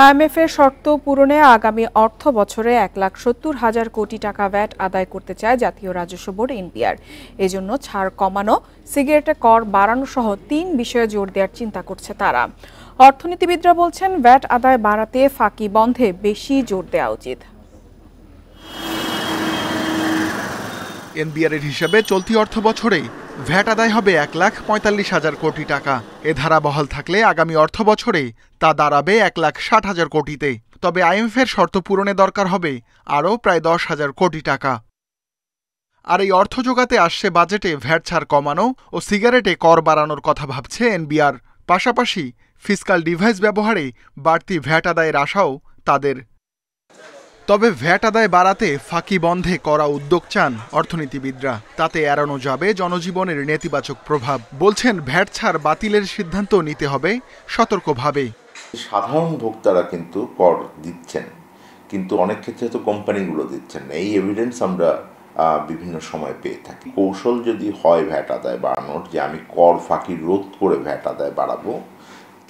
IMF এর শর্ত পূরণে আগামী অর্থ বছরে 1,70,000 কোটি টাকা ভ্যাট আদায় করতে চায় জাতীয় রাজস্ব বোর্ড এনবিআর। এজন্য ছাড় কমানো, সিগারেটে কর বাড়ানো সহ 3 বিষয়ে জোর দেওয়ার চিন্তা করছে তারা। অর্থনীতিবিদরা বলছেন, ভ্যাট আদায় বাড়াতে ফাঁকি বন্ধে বেশি জোর দেওয়া উচিত। এনবিআর এর হিসাবে চলতি অর্থ বছরে ভ্যাট আদায় হবে 1,45,000 কোটি টাকা। এ ধারা বহাল থাকলে আগামী অর্থ বছরে তা দাঁড়াবে 1,60,000 কোটিতে। তবে আইএমএফ এর শর্ত পূরণে দরকার হবে আরও প্রায় 10,000 কোটি টাকা। আর এই অর্থ জোগাতে আসছে বাজেটে ভ্যাট ছাড় কমানো ও সিগারেটে কর বাড়ানোর কথা ভাবছে এনবিআর। পাশাপাশি ফিসকাল ডিভাইস ব্যবহারে বাড়তি ভ্যাট আদায়ের আশাও তাদের। তবে ভ্যাট আদায় বাড়াতে ফাঁকি বন্ধে করা উদ্যোগ চান অর্থনীতিবিদরা। তাতে এড়ানো যাবে জনজীবনের নেতিবাচক প্রভাব। বলছেন, ভ্যাট ছাড় বাতিলের সিদ্ধান্ত নিতে হবে সতর্কভাবে। সাধারণ ভোক্তারা কিন্তু কর দিচ্ছেন, কিন্তু অনেক ক্ষেত্রে তো কোম্পানিগুলো দিচ্ছেন না। এই এভিডেন্স আমরা বিভিন্ন সময় পেয়ে থাকি। কৌশল যদি হয় ভ্যাট আদায় বাড়ানোর, যে আমি কর ফাঁকি রোধ করে ভ্যাট আদায় বাড়াবো,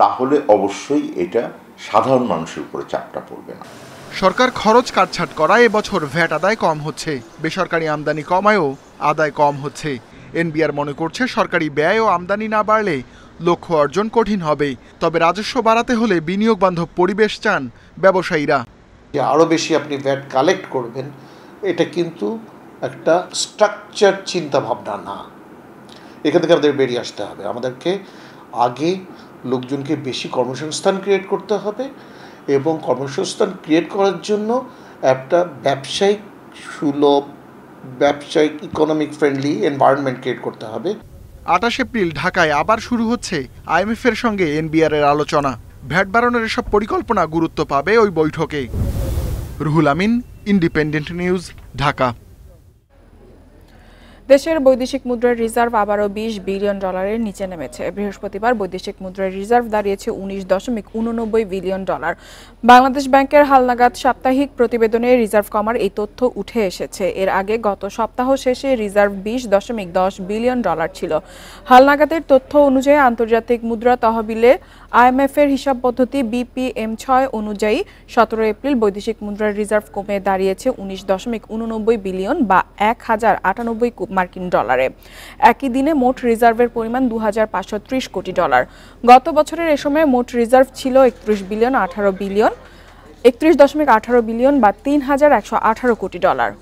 তাহলে অবশ্যই এটা সাধারণ মানুষের উপরে চাপটা পড়বে না। সরকার খরচ কাটছাট করায় এবছর ভ্যাট আদায় কম হচ্ছে, বেসরকারি আমদানি কমায়ও আদায় কম হচ্ছে। এনবিআর মনে করছে, সরকারি ব্যয় ও আমদানি না বাড়লে লক্ষ্য অর্জন কঠিন হবে। তবে রাজস্ব বাড়াতে হলে বিনিয়োগ বান্ধব পরিবেশ চান ব্যবসায়ীরা। আরও বেশি আপনি ভ্যাট কালেক্ট করবেন, এটা কিন্তু একটা স্ট্রাকচার চিন্তা ভাবনা না। এখান থেকে আমাদের বেরিয়ে আসতে হবে। আমাদেরকে আগে লোকজনকে বেশি কর্মসংস্থান ক্রিয়েট করতে হবে এবং কর্মসংস্থান ক্রিয়েট করার জন্য একটা ব্যবসায়িক সুলভ, ব্যবসায়িক ইকোনমিক ফ্রেন্ডলি এনভায়রনমেন্ট ক্রিয়েট করতে হবে। 28 এপ্রিল ঢাকায় আবার শুরু হচ্ছে আইএমএফ এর সঙ্গে এনবিআর এর আলোচনা। ভ্যাট বাড়ানোর এসব পরিকল্পনা গুরুত্ব পাবে ওই বৈঠকে। Ruhul Amin, independent news, Dhaka. দেশের বৈদেশিক মুদ্রার রিজার্ভ আবারও $20 বিলিয়ন নিচে নেমেছে। বৃহস্পতিবার বৈদেশিক মুদ্রার রিজার্ভ দাঁড়িয়েছে $19.89 বিলিয়ন। বাংলাদেশ ব্যাংকের হালনাগাদ সাপ্তাহিক প্রতিবেদনে রিজার্ভ কমার এই তথ্য উঠে এসেছে। এর আগে গত সপ্তাহ শেষে রিজার্ভ $20.10 বিলিয়ন ছিল। হালনাগাদের তথ্য অনুযায়ী আন্তর্জাতিক মুদ্রা তহবিলে আইএমএফ এর হিসাব পদ্ধতি BPM-6 অনুযায়ী 17 এপ্রিল বৈদেশিক মুদ্রার রিজার্ভ কমে দাঁড়িয়েছে $19.89 বিলিয়ন বা 1,098 মার্কিন ডলারে। একই দিনে মোট রিজার্ভের পরিমাণ $2,530 কোটি। গত বছরের এ সময় মোট রিজার্ভ ছিল $31.18 বিলিয়ন বা 3,118 কোটি।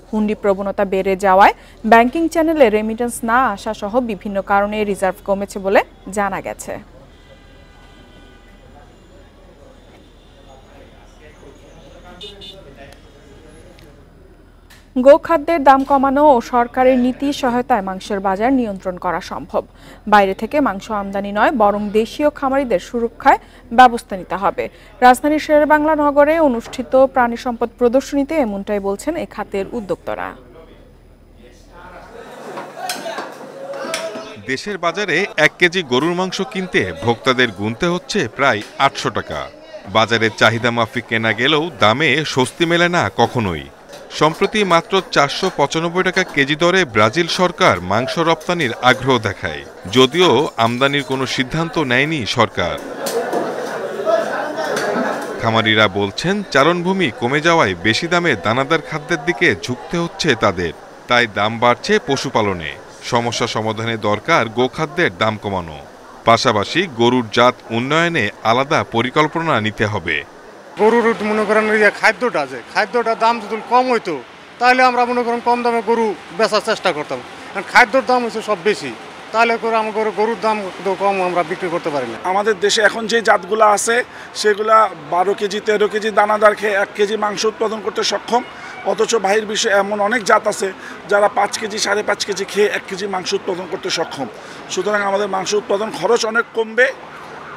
হুন্ডি প্রবণতা বেড়ে যাওয়ায় ব্যাংকিং চ্যানেলে রেমিটেন্স না আসা সহ বিভিন্ন কারণে রিজার্ভ কমেছে বলে জানা গেছে। গোখাদ্যের দাম কমানো ও সরকারের নীতি সহায়তায় মাংসের বাজার নিয়ন্ত্রণ করা সম্ভব। বাইরে থেকে মাংস আমদানি নয়, বরং দেশীয় খামারিদের সুরক্ষায় ব্যবস্থা নিতে হবে। রাজধানীর শেরেবাংলা নগরে অনুষ্ঠিত প্রাণী সম্পদ প্রদর্শনীতে এমনটাই বলছেন এ খাতের উদ্যোক্তারা। দেশের বাজারে 1 কেজি গরুর মাংস কিনতে ভোক্তাদের গুনতে হচ্ছে প্রায় 800 টাকা। বাজারের চাহিদা মাফিক কেনা গেলেও দামে স্বস্তি মেলে না কখনোই। সম্প্রতি মাত্র 495 টাকা কেজি দরে ব্রাজিল সরকার মাংস রপ্তানির আগ্রহ দেখায়, যদিও আমদানির কোনো সিদ্ধান্ত নেয়নি সরকার। খামারিরা বলছেন, চারণভূমি কমে যাওয়ায় বেশি দামে দানাদার খাদ্যের দিকে ঝুঁকতে হচ্ছে তাদের। তাই দাম বাড়ছে পশুপালনে। সমস্যা সমাধানে দরকার গোখাদ্যের দাম কমানো। পাশাপাশি গরুর জাত উন্নয়নে আলাদা পরিকল্পনা নিতে হবে। গরুর মনে করেন খাদ্যটার দাম যদি কম হইতো, তাহলে আমরা মনে করেন কম দামে গরু বেচার চেষ্টা করতাম। কারণ খাদ্যর দাম হচ্ছে সব বেশি, তাহলে করে আমার গরুর দাম কম আমরা বিক্রি করতে পারি না। আমাদের দেশে এখন যে জাতগুলো আছে সেগুলা 12 কেজি 13 কেজি দানাদার খেয়ে 1 কেজি মাংস উৎপাদন করতে সক্ষম, অথচ বাহির বিশ্বে এমন অনেক জাত আছে যারা 5 কেজি 5.5 কেজি খেয়ে 1 কেজি মাংস উৎপাদন করতে সক্ষম। সুতরাং আমাদের মাংস উৎপাদন খরচ অনেক কমবে,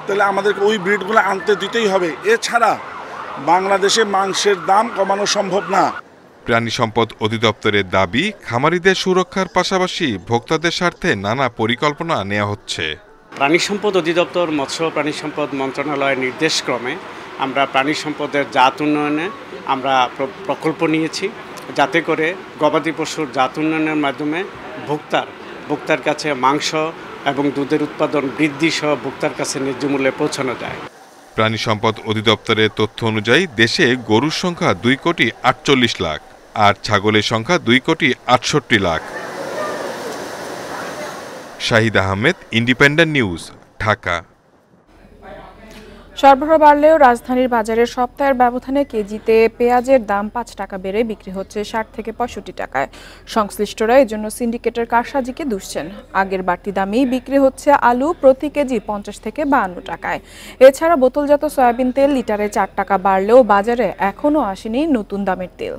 তাহলে আমাদেরকে ওই ব্রিডগুলো আনতে দিতেই হবে। এছাড়া বাংলাদেশে মাংসের দাম কমানো সম্ভব না। প্রাণী সম্পদ অধিদপ্তরের দাবি, খামারিদের সুরক্ষার পাশাপাশি ভোক্তাদের স্বার্থে নানা পরিকল্পনা নেওয়া হচ্ছে। প্রাণী সম্পদ অধিদপ্তর, মৎস্য প্রাণী সম্পদ মন্ত্রণালয়ের নির্দেশক্রমে আমরা প্রাণী সম্পদের জাত উন্নয়নে আমরা প্রকল্প নিয়েছি, যাতে করে গবাদি পশুর জাত উন্নয়নের মাধ্যমে ভোক্তার কাছে মাংস এবং দুধের উৎপাদন বৃদ্ধি সহ ভোক্তার কাছে ন্যায্য মূল্যে পৌঁছানো যায়। প্রাণী সম্পদ অধিদপ্তরের তথ্য অনুযায়ী দেশে গরুর সংখ্যা 2,48 লাখ আর ছাগলের সংখ্যা 2,68 লাখ। Shahid Ahmed, independent news, Dhaka. সরবরাহ বাড়লেও রাজধানীর বাজারে সপ্তাহের ব্যবধানে কেজিতে পেঁয়াজের দাম 5 টাকা বেড়ে বিক্রি হচ্ছে 60 থেকে 65 টাকায়। সংশ্লিষ্টরা এজন্য সিন্ডিকেটের কারসাজিকে দুষছেন। আগের বাড়তি দামেই বিক্রি হচ্ছে আলু প্রতি কেজি 50 থেকে 52 টাকায়। এছাড়া বোতলজাত সয়াবিন তেল লিটারে 4 টাকা বাড়লেও বাজারে এখনও আসেনি নতুন দামের তেল।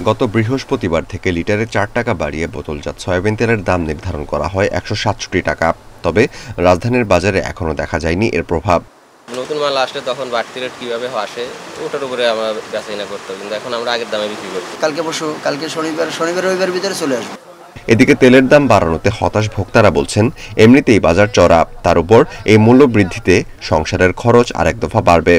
গত বৃহস্পতিবার থেকে লিটারে 4 টাকা বাড়িয়ে বোতলজাত সয়াবিন তেলের দাম নির্ধারণ করা হয় 167 টাকা। তবে রাজধানীর বাজারে এখনো দেখা যায়নি এর প্রভাব। নতুন মাল আসলে তখন বাড়তি রেট কীভাবে আসে ওটার উপরে আমরা বেচাকেনা করতে হবে, কিন্তু এখন আমরা আগের দামে বিক্রি করছি। কালকে শনিবার রবিবার ভিতরে চলে আসবে। এদিকে তেলের দাম বাড়ানোতে হতাশ ভোক্তারা বলছেন, এমনিতেই বাজার চড়া, তার উপর এই মূল্য বৃদ্ধিতে সংসারের খরচ আরেক দফা বাড়বে।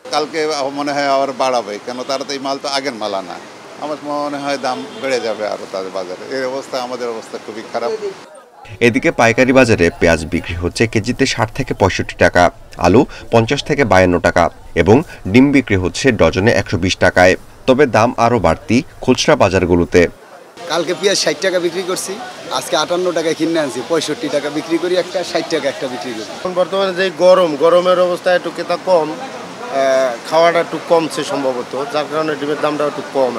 কালকে মনে হয় আবার বাড়াবে, কেন তারা তো এই মাল তো আগের মাল না। আমার মনে হয় দাম বেড়ে যাবে আরো তাদের বাজারে। এই অবস্থা, আমাদের অবস্থা খুবই খারাপ। এদিকে পাইকারি বাজারে পেঁয়াজ বিক্রি হচ্ছে কেজিতে 60 থেকে 65 টাকা, আলু 50 থেকে 52 টাকা এবং ডিম বিক্রি হচ্ছে ডজনে 120 টাকায়। তবে দাম আরও বাড়তি খুচরা বাজারগুলোতে। কালকে পেঁয়াজ 60 টাকা বিক্রি করছি, আজকে 58 টাকা কিনে আনছি, 65 টাকা বিক্রি করি একটা, 60 টাকা একটা বিক্রি করি। এখন বর্তমানে যে গরমের অবস্থা একটু কেতা কম, খাওয়াটা একটু কমছে সম্ভবত, যার কারণে ডিমের দামটা একটু কম।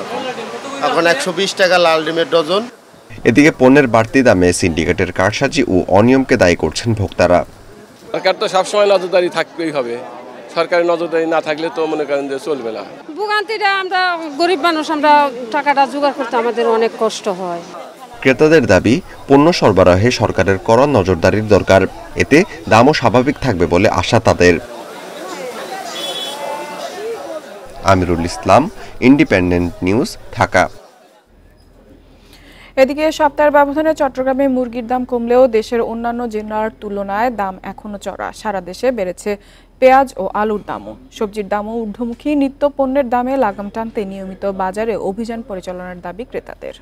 এখন 120 টাকা লাল ডিমের ডজন। এদিকে পণ্যের বাড়তি দামে সিন্ডিকেটের কারসাজি ও অনিয়মকে দায়ী করছেন ভোক্তারা। সরকার তো সবসময় নজরদারি থাকতেই হবে, সরকারি নজরদারি না থাকলে তো মনে করেন যে চলবে না। ভোগান্তিটা আমরা গরিব মানুষ, আমরা টাকাটা জোগাড় করতে আমাদের অনেক কষ্ট হয়। ক্রেতাদের দাবি, পণ্য সরবরাহে সরকারের কড়া নজরদারির দরকার, এতে দামও স্বাভাবিক থাকবে বলে আশা তাদের। Amirul Islam, independent news, Dhaka. এদিকে সপ্তাহের ব্যবধানে চট্টগ্রামে মুরগির দাম কমলেও দেশের অন্যান্য জেলার তুলনায় দাম এখনো চড়া। সারা দেশে বেড়েছে পেঁয়াজ ও আলুর দামও। সবজির দামও ঊর্ধ্বমুখী। নিত্য পণ্যের দামে লাগাম টানতে নিয়মিত বাজারে অভিযান পরিচালনার দাবি ক্রেতাদের।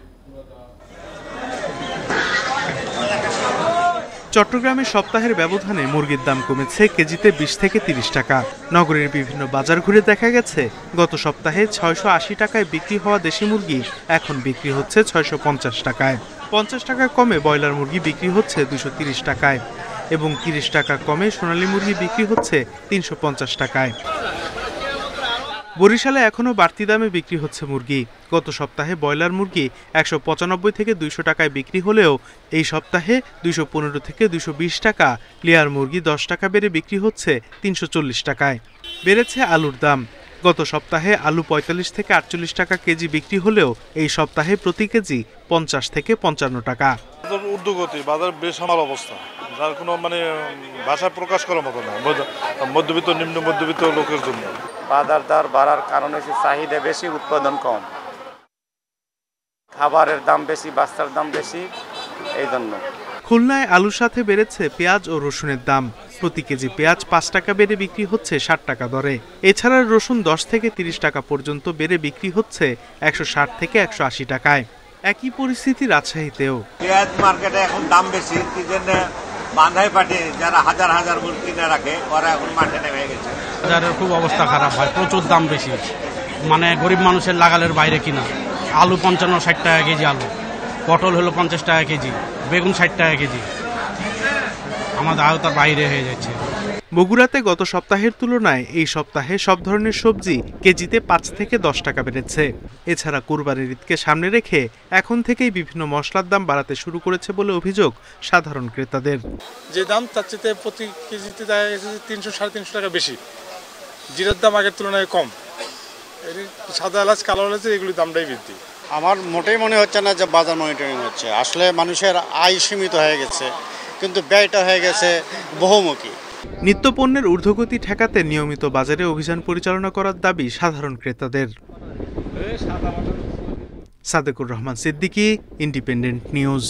চট্টগ্রামে সপ্তাহের ব্যবধানে মুরগির দাম কমেছে কেজিতে 20 থেকে 30 টাকা। নগরের বিভিন্ন বাজার ঘুরে দেখা গেছে গত সপ্তাহে 680 টাকায় বিক্রি হওয়া দেশি মুরগি এখন বিক্রি হচ্ছে 650 টাকায়। 50 টাকা কমে ব্রয়লার মুরগি বিক্রি হচ্ছে 230 টাকায় এবং 30 টাকা কমে সোনালী মুরগি বিক্রি হচ্ছে 350 টাকায়। বরিশালে এখনও বাড়তি দামে বিক্রি হচ্ছে মুরগি। গত সপ্তাহে ব্রয়লার মুরগি 195 থেকে 200 টাকায় বিক্রি হলেও এই সপ্তাহে 215 থেকে 220 টাকা, লেয়ার মুরগি 10 টাকা বেড়ে বিক্রি হচ্ছে 340 টাকায়। বেড়েছে আলুর দাম। গত সপ্তাহে আলু 45 থেকে 48 টাকা কেজি বিক্রি হলেও এই সপ্তাহে প্রতি কেজি 50 থেকে 55 টাকা। ঊর্ধ্বগতি বাজার বেশ আমার অবস্থা, যার কোনো ভাষা প্রকাশ করার মতো না মধ্যবিত্ত নিম্ন মধ্যবিত্ত লোকের জন্য। বাজার দর বাড়ার কারণে চাহিদা বেশি, উৎপাদন কম, খাবারের দাম বেশি, বাচ্চার দাম বেশি, এই জন্য। খুলনায় আলুর সাথে বেড়েছে পেঁয়াজ ও রসুনের দাম। প্রতি কেজি পেঁয়াজ 5 টাকা বেড়ে বিক্রি হচ্ছে 60 টাকা দরে। এছাড়া রসুন 10 থেকে 30 টাকা পর্যন্ত বেড়ে বিক্রি হচ্ছে 160 থেকে 180 টাকায়। একই পরিস্থিতি রাজশাহীতেও। পেঁয়াজ মার্কেটে এখন দাম বেশি, কি জন্য বাঁধাই পাটি যারা হাজার হাজার মুল কিনে রাখে ওরা এখন মাঠে নেমে গেছে। বাজারের খুব অবস্থা খারাপ হয়, প্রচুর দাম বেশি, মানে গরিব মানুষের লাগালের বাইরে কিনা। আলু 55-60 টাকা কেজি আলু, পটল হলো 50 টাকা কেজি, বেগুন 60 টাকা কেজি, আমাদের আয়তার বাইরে হয়ে যাচ্ছে। বগুড়াতে গত সপ্তাহের তুলনায় এই সপ্তাহে সব ধরনের সবজি কেজিতে 5 থেকে 10 টাকা বেড়েছে। এছাড়া কুরবানির ঈদকে সামনে রেখে এখন থেকেই বিভিন্ন মশলার দাম বাড়াতে শুরু করেছে বলে অভিযোগ সাধারণ ক্রেতাদের। যে দাম তার চেয়ে প্রতি কেজিতে 300-350 টাকা বেশি। জিরার দাম আগের তুলনায় কম, সাদা এলাচ, কালো এলাচ এগুলির দামটাই বৃদ্ধি। আমার মোটেই মনে হচ্ছে না যে বাজার মনিটরিং হচ্ছে। আসলে মানুষের আয় সীমিত হয়ে গেছে, কিন্তু ব্যয়টা হয়ে গেছে বহুমুখী। নিত্যপণ্যের ঊর্ধ্বগতি ঠেকাতে নিয়মিত বাজারে অভিযান পরিচালনা করার দাবি সাধারণ ক্রেতাদের। Sadequr Rahman Siddiqui, independent news.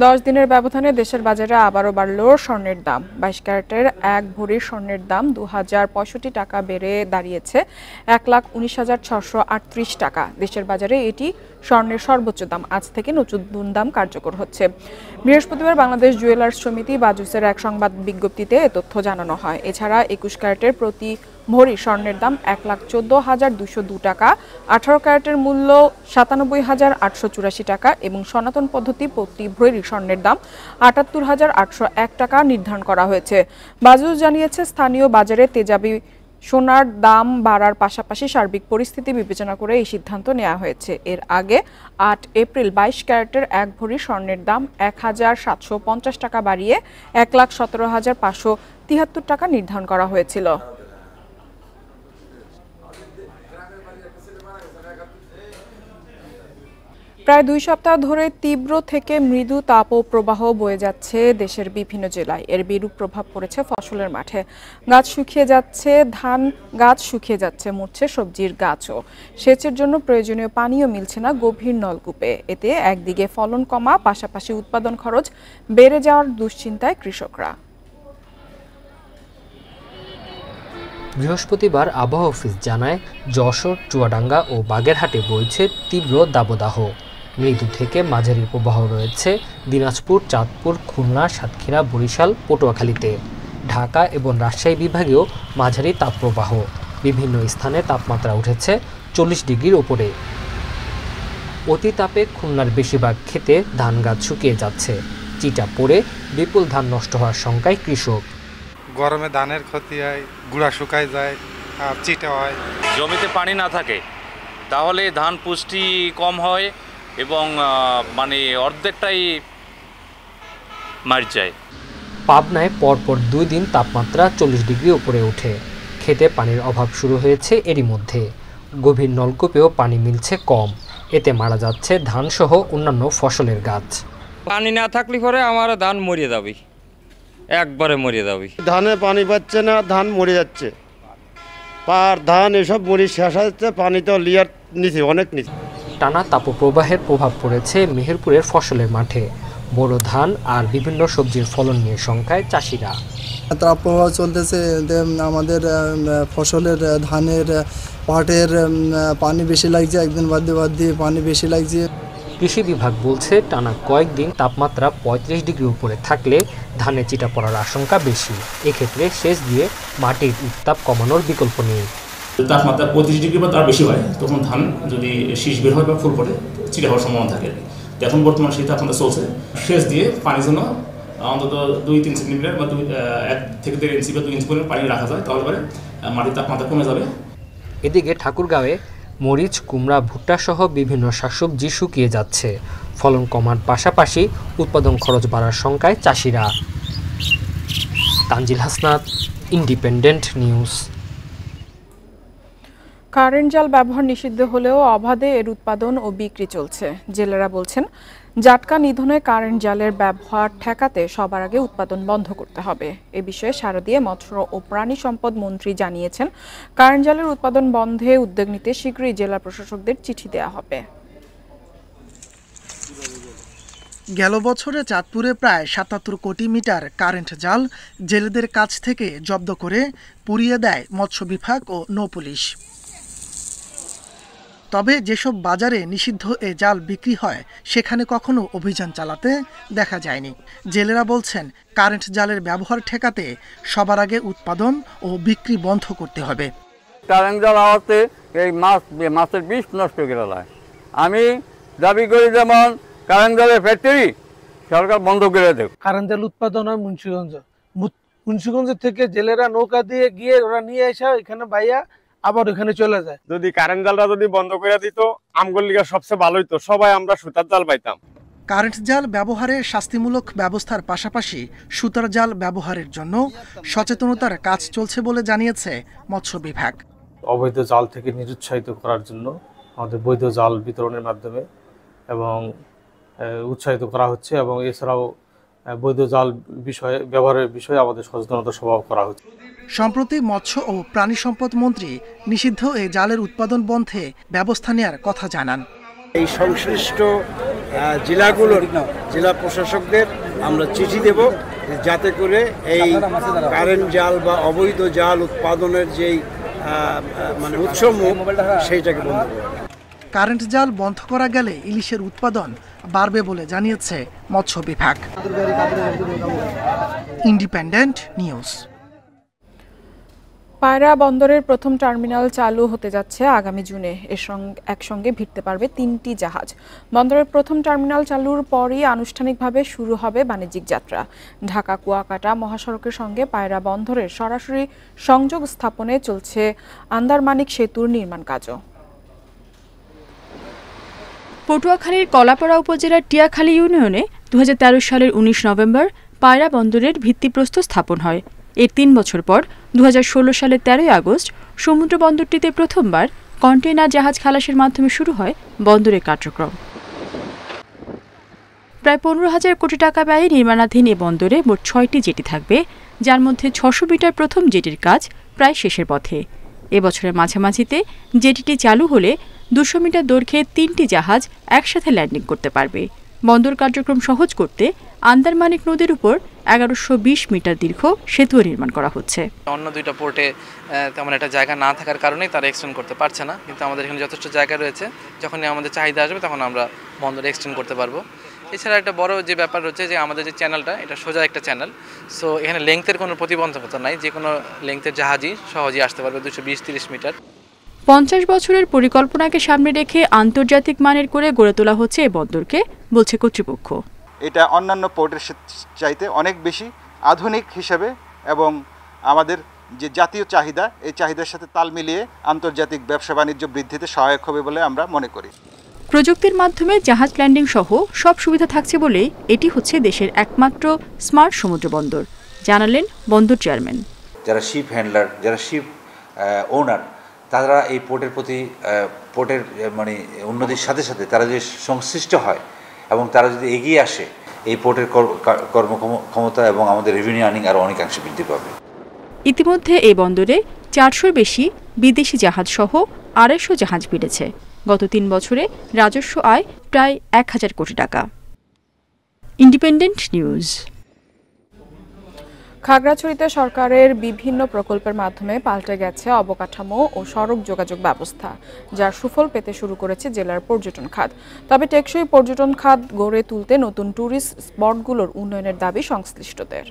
10 দিনের ব্যবধানে দেশের বাজারে আবারও বাড়ল স্বর্ণের দাম। 22 ক্যারেটের 1 ভরি স্বর্ণের দাম 2065 টাকা বেড়ে দাঁড়িয়েছে 1,19,638 টাকা। দেশের বাজারে এটি স্বর্ণের সর্বোচ্চ দাম। আজ থেকে নতুন দাম কার্যকর হচ্ছে। বৃহস্পতিবার বাংলাদেশ জুয়েলার্স সমিতি বাজুসের এক সংবাদ বিজ্ঞপ্তিতে এ তথ্য জানানো হয়। এছাড়া 21 ক্যারেটের প্রতি ভরি স্বর্ণের দাম 1,14,202 টাকা, 18 ক্যারেটের মূল্য 97,884 টাকা এবং সনাতন পদ্ধতি প্রতি ভরি স্বর্ণের দাম 78,801 টাকা নির্ধারণ করা হয়েছে। বাজুস জানিয়েছে, স্থানীয় বাজারে তেজাবি সোনার দাম বাড়ার পাশাপাশি সার্বিক পরিস্থিতি বিবেচনা করে এই সিদ্ধান্ত নেওয়া হয়েছে। এর আগে 8 এপ্রিল 22 ক্যারেটের 1 ভরি স্বর্ণের দাম 1,750 টাকা বাড়িয়ে 1,17,573 টাকা নির্ধারণ করা হয়েছিল। প্রায় 2 সপ্তাহ ধরে তীব্র থেকে মৃদু তাপপ্রবাহ বয়ে যাচ্ছে দেশের বিভিন্ন জেলায়। এর বিরূপ প্রভাব পড়েছে ফসলের মাঠে। গাছ শুকিয়ে যাচ্ছে, ধান গাছ শুকিয়ে যাচ্ছে, মরছে সবজির গাছও। সেচের জন্য প্রয়োজনীয় পানিও মিলছে না গভীর নলকূপে। এতে একদিকে ফলন কমা, পাশাপাশি উৎপাদন খরচ বেড়ে যাওয়ার দুশ্চিন্তায় কৃষকরা। বৃহস্পতিবার আবহাওয়া অফিস জানায়, যশোর, চুয়াডাঙ্গা ও বাগেরহাটে বইছে তীব্র দাবদাহ। মৃদু থেকে মাঝারি প্রবাহ রয়েছে দিনাজপুর, চাঁদপুর, খুলনা, সাতক্ষীরা, বরিশাল, পটুয়াখালীতে। ঢাকা এবং রাজশাহী বিভাগেও মাঝারি তাপপ্রবাহ। বিভিন্ন স্থানে তাপমাত্রা উঠেছে 40 ডিগ্রির ওপরে। অতি তাপে খুলনার বেশিরভাগ ক্ষেতে ধান গাছ শুকিয়ে যাচ্ছে। চিটা পড়ে বিপুল ধান নষ্ট হওয়ার শঙ্কায় কৃষক। গরমে ধানের ক্ষতি হয়, গুঁড়া শুকায় যায় আর চিটা হয়। জমিতে পানি না থাকে তাহলে ধান পুষ্টি কম হয় এবং অর্ধেকটাই মার যায়। পাবনায় পরপর 2 দিন তাপমাত্রা 40 ডিগ্রি উপরে ওঠে। খেতে পানির অভাব শুরু হয়েছে এরই মধ্যে। গভীর নলকূপেও পানি মিলছে কম। এতে মারা যাচ্ছে ধানসহ অন্যান্য ফসলের গাছ। পানি না থাকলে পরে আমার ধান মরে যাবে, একবারে মরে যাবে। ধানে পানি পাচ্ছে না, ধান মরে যাচ্ছে। পার ধান এসব মরে শেষ হচ্ছে, পানি তো লিয়ার নিচে, অনেক নিচে। টানা তাপপ্রবাহের প্রভাব পড়েছে মেহেরপুরের ফসলের মাঠে। বড় ধান আর বিভিন্ন সবজির ফলন নিয়ে শঙ্কায় চাষিরা। তাপপ্রবাহ চলতেছে, আমাদের ফসলের ধানের পাটের পানি বেশি লাগছে, একদিন বাদ দিয়ে পানি বেশি লাগছে। কৃষি বিভাগ বলছে, টানা কয়েকদিন তাপমাত্রা 35 ডিগ্রি উপরে থাকলে ধানে চিটা পড়ার আশঙ্কা বেশি। এক্ষেত্রে সেচ দিয়ে মাটির উত্তাপ কমানোর বিকল্প নেই। তাপমাত্রা 35 ডিগ্রি বা তার বেশি হয় তখন ধান যদি শীষ বের হয় বা ফুল পড়ে চিটা হওয়ার সম্ভাবনা থাকে। এখন বর্তমানে সেই তাপমাত্রা চলছে। সেচ দিয়ে পানির জন্য অন্তত 2-3 সেন্টিমিটার বা 1 থেকে 1.5 ইঞ্চি বা 2 ইঞ্চি পরিমাণ পানি রাখা যায়, তাহলে পরে মাটির তাপমাত্রা কমে যাবে। এদিকে ঠাকুরগাঁওয়ে মরিচ, কুমড়া, ভুট্টা সহ বিভিন্ন শাকসবজি শুকিয়ে যাচ্ছে। ফলন কমার পাশাপাশি উৎপাদন খরচ বাড়ার শঙ্কায় চাষিরা। Tanzil Hasnat, independent news. Current জাল ব্যবহার নিষিদ্ধ হলেও অবাধে এর উৎপাদন ও বিক্রি চলছে। জেলেরা বলছেন, জাটকা নিধনে কারেন্ট জালের ব্যবহার ঠেকাতে সবার আগে উৎপাদন বন্ধ করতে হবে। এ বিষয়ে শারদীয় মৎস্য ও প্রাণী সম্পদ মন্ত্রী জানিয়েছেন, কারেন্ট জালের উৎপাদন বন্ধে উদ্যোগ নিতে শীঘ্রই জেলা প্রশাসকদের চিঠি দেওয়া হবে। গেল বছরে চাঁদপুরে প্রায় ৭৭ কোটি মিটার কারেন্ট জাল জেলেদের কাছ থেকে জব্দ করে পুড়িয়ে দেয় মৎস্য বিভাগ ও নৌপুলিশ। তবে যেসব বাজারে নিষিদ্ধ এ জাল বিক্রি হয় সেখানে কখনো অভিযান চালাতে দেখা যায়নি। জেলেরা বলছেন, কারেন্ট জালের ব্যবহার ঠেকাতে সবার আগে উৎপাদন ও বিক্রি বন্ধ করতে হবে। কারেন্ট জাল আওয়াতে এই মাছের বিষ নষ্ট করে দেয়। আমি দাবি করি, যেমন কারেন্ট জালের ফ্যাক্টরি সরকার বন্ধ করে দেয়। কারেন্ট জাল উৎপাদন হয় মুন্সিগঞ্জ থেকে জেলেরা নৌকা দিয়ে গিয়ে ওরা নিয়ে এসে এখানে বাইয়া আবার ওখানে চলে যায়। যদি কারেন্ট জালটা যদি বন্ধ করে দিত আমগোর লিগা সবচেয়ে ভালো হইতো, সবাই আমরা সুতার জাল পাইতাম। কারেন্ট জাল ব্যবহারে শাস্তিমূলক ব্যবস্থার পাশাপাশি সুতার জাল ব্যবহারের জন্য সচেতনতার কাজ চলছে বলে জানিয়েছে মৎস্য বিভাগ। অবৈধ জাল থেকে নিরুৎসাহিত করার জন্য আমাদের বৈধ জাল বিতরণের মাধ্যমে এবং উৎসাহিত করা হচ্ছে এবং এছাড়াও বৈধ জাল ব্যবহারের বিষয়ে আমাদের সচেতনতা সভা করা হচ্ছে। সম্প্রতি মৎস্য ও প্রাণী সম্পদ মন্ত্রী নিষিদ্ধ এই জালের উৎপাদন বন্ধে ব্যবস্থা নেওয়ার কথা জানান। এই সংশ্লিষ্ট জেলা প্রশাসকদের আমরা চিঠি দেব যাতে করে এই কারেন্ট জাল বা অবৈধ জাল উৎপাদনের যেই মানে উৎসমূহ সেইটাকে বন্ধ করবে। কারেন্ট জাল বন্ধ করা গেলে ইলিশের উৎপাদন বাড়বে বলে জানিয়েছে মৎস্য বিভাগ। Independent news. পায়রা বন্দরের প্রথম টার্মিনাল চালু হতে যাচ্ছে আগামী জুনে। একসঙ্গে ভিড়তে পারবে 3টি জাহাজ। বন্দরের প্রথম টার্মিনাল চালুর পরই আনুষ্ঠানিকভাবে শুরু হবে বাণিজ্যিক যাত্রা। ঢাকা কুয়াকাটা মহাসড়কের সঙ্গে পায়রা বন্দরের সরাসরি সংযোগ স্থাপনে চলছে আন্দারমানিক সেতুর নির্মাণ কাজও। পটুয়াখালীর কলাপাড়া উপজেলার টিয়াখালী ইউনিয়নে 2013 সালের 19 নভেম্বর পায়রা বন্দরের ভিত্তিপ্রস্তর স্থাপন হয়। এর 3 বছর পর 2016 সালের 13 আগস্ট সমুদ্র বন্দরটিতে প্রথমবার কন্টেইনার জাহাজ খালাসের মাধ্যমে শুরু হয় বন্দরের কার্যক্রম। প্রায় 15,000 কোটি টাকা ব্যয়ে নির্মাণাধীন এ বন্দরে মোট 6টি জেটি থাকবে, যার মধ্যে 600 মিটার প্রথম জেটির কাজ প্রায় শেষের পথে। এবছরের মাঝামাঝিতে জেটিটি চালু হলে 200 মিটার দৈর্ঘ্যে 3টি জাহাজ একসাথে ল্যান্ডিং করতে পারবে। বন্দর কার্যক্রম সহজ করতে আন্দারমানিক নদীর উপর 1120 মিটার দীর্ঘ সেতু নির্মাণ করা হচ্ছে। অন্য দুইটা পোর্টে তেমন একটা জায়গা না থাকার কারণেই তারা এক্সটেন্ড করতে পারছে না, কিন্তু আমাদের এখানে যথেষ্ট জায়গা রয়েছে। যখনই আমাদের চাহিদা আসবে তখন আমরা বন্দরে এক্সটেন্ড করতে পারবো। এছাড়া একটা বড় যে ব্যাপার রয়েছে যে আমাদের যে চ্যানেলটা, এটা সোজা একটা চ্যানেল, সো এখানে লেংথের কোনো প্রতিবন্ধকতা নাই, যে কোনো লেংথের জাহাজই সহজেই আসতে পারবে 220-30 মিটার। 50 বছরের পরিকল্পনাকে সামনে রেখে আন্তর্জাতিক মানের করে গড়ে তোলা হচ্ছে এই বন্দরকে, বলছে কর্তৃপক্ষ। এটা অন্যান্য পোর্টের চাইতে অনেক বেশি আধুনিক হিসেবে এবং আমাদের যে জাতীয় চাহিদা, এই চাহিদার সাথে তাল মিলিয়ে আন্তর্জাতিক ব্যবসা বাণিজ্য বৃদ্ধিতে সহায়ক হবে বলে আমরা মনে করি। প্রযুক্তির মাধ্যমে জাহাজ ল্যান্ডিং সহ সব সুবিধা থাকছে বলে এটি হচ্ছে দেশের একমাত্র স্মার্ট সমুদ্র বন্দর, জানালেন বন্দর চেয়ারম্যান। যারা শিপ হ্যান্ডলার, যারা শিপ ওনার, তারা এই পোর্টের প্রতি পোর্টের মানে উন্নতির সাথে সাথে তারা যে সংশ্লিষ্ট হয় এবং তারা যদি এগিয়ে আসে, এই পোর্টের কর্মক্ষমতা এবং আমাদের রেভিনিউ আর্নিং আরও অনেকাংশে বৃদ্ধি পাবে। ইতিমধ্যে এই বন্দরে 400-র বেশি বিদেশি জাহাজ সহ 250 জাহাজ ভিড়েছে। গত 3 বছরে রাজস্ব আয় প্রায় 1000 কোটি টাকা। Independent news. খাগড়াছড়িতে সরকারের বিভিন্ন প্রকল্পের মাধ্যমে পাল্টে গেছে অবকাঠামো ও সড়ক যোগাযোগ ব্যবস্থা, যার সুফল পেতে শুরু করেছে জেলার পর্যটন খাত। তবে টেকসই পর্যটন খাত গড়ে তুলতে নতুন ট্যুরিস্ট স্পটগুলোর উন্নয়নের দাবি সংশ্লিষ্টদের।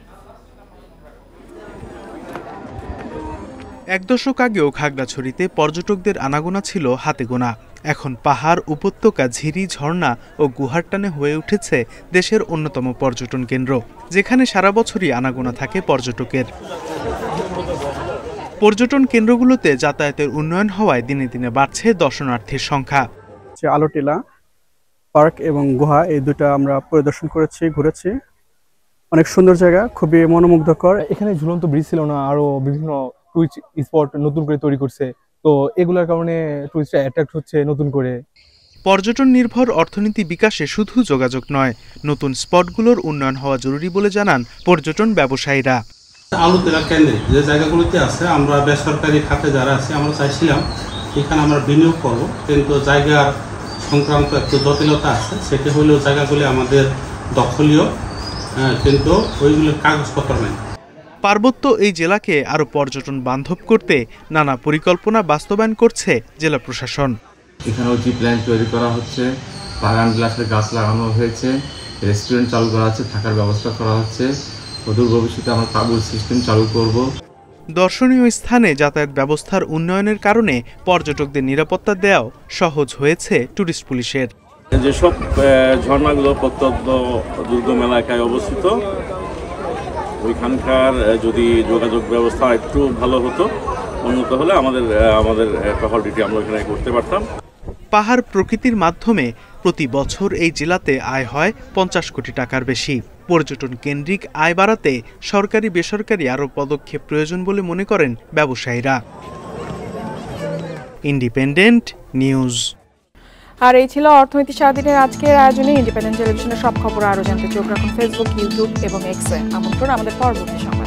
1 দশক আগেও খাগড়াছড়িতে পর্যটকদের আনাগোনা ছিল হাতে গোনা। এখন পাহাড়, উপত্যকা, ঝিরি, ঝর্ণা ও গুহার টানে হয়ে উঠেছে দেশের অন্যতম পর্যটন কেন্দ্র, যেখানে সারা বছরই আনাগোনা থাকে পর্যটকের। পর্যটন কেন্দ্রগুলোতে যাতায়াতের উন্নয়ন হওয়ায় দিনে দিনে বাড়ছে দর্শনার্থীর সংখ্যা। আলোটিলা পার্ক এবং গুহা, এই দুটো আমরা পরিদর্শন করেছি, ঘুরেছি। অনেক সুন্দর জায়গা, খুবই মনোমুগ্ধকর। এখানে ঝুলন্ত ব্রিজ ছিল না, আরো বিভিন্ন টুরিস্ট স্পট নতুন করে তৈরি করছে, তো এগুলোর কারণে টুরিস্টরা অ্যাট্রাক্ট হচ্ছে নতুন করে। পর্যটন নির্ভর অর্থনীতি বিকাশে শুধু যোগাযোগ নয়, নতুন স্পটগুলোর উন্নয়ন হওয়া জরুরি বলে জানান পর্যটন ব্যবসায়ীরা। আলোতেলা কেন্দ্রে যে জায়গাগুলোতে আছে, আমরা বেসরকারি খাতে যারা আছে, আমরা চাইছিলাম এখানে আমরা বিনিয়োগ করব, কিন্তু জায়গার সংক্রান্ত একটু জটিলতা আছে। সেটি হলেও জায়গাগুলি আমাদের দখলীয়, কিন্তু ওইগুলোর কাগজপত্র নেই। পার্বত্য এই জেলাকে আরো পর্যটন বান্ধব করতে নানা পরিকল্পনা বাস্তবায়ন করছে জেলা প্রশাসন। এখানেও জি প্ল্যান তৈরি করা হচ্ছে, বাগান বিলাসের গাছ লাগানো হয়েছে, রেস্টুরেন্ট চালু করা হচ্ছে, থাকার ব্যবস্থা করা হচ্ছে। অদূর ভবিষ্যতে আমরা তাঁবুর সিস্টেম চালু করব। দর্শনীয় স্থানে যাতায়াত ব্যবস্থার উন্নয়নের কারণে পর্যটকদের নিরাপত্তা দেওয়াও সহজ হয়েছে টুরিস্ট পুলিশের। যেসব ঝর্ণাগুলো প্রত্যন্ত দুর্গম এলাকায় অবস্থিত, ওইখানকার যদি যোগাযোগ ব্যবস্থা একটু ভালো হতো, উন্নত হলে আমাদের টহল ডিউটি আমরা এখানে করতে পারতাম। পাহাড় প্রকৃতির মাধ্যমে প্রতি বছর এই জেলাতে আয় হয় 50 কোটি টাকার বেশি। পর্যটন কেন্দ্রিক আয় বাড়াতে সরকারি বেসরকারি আরও পদক্ষেপ প্রয়োজন বলে মনে করেন ব্যবসায়ীরা। Independent news. আর এই ছিল অর্থনীতি সারাদিনের আজকের আয়োজনে। ইন্ডিপেন্ডেন্ট টেলিভিশনের সব খবর আরও জানতে চোখ রাখুন ফেসবুক, ইউটিউব এবং এক্সে। আমন্ত্রণ আমাদের পরবর্তী সময়।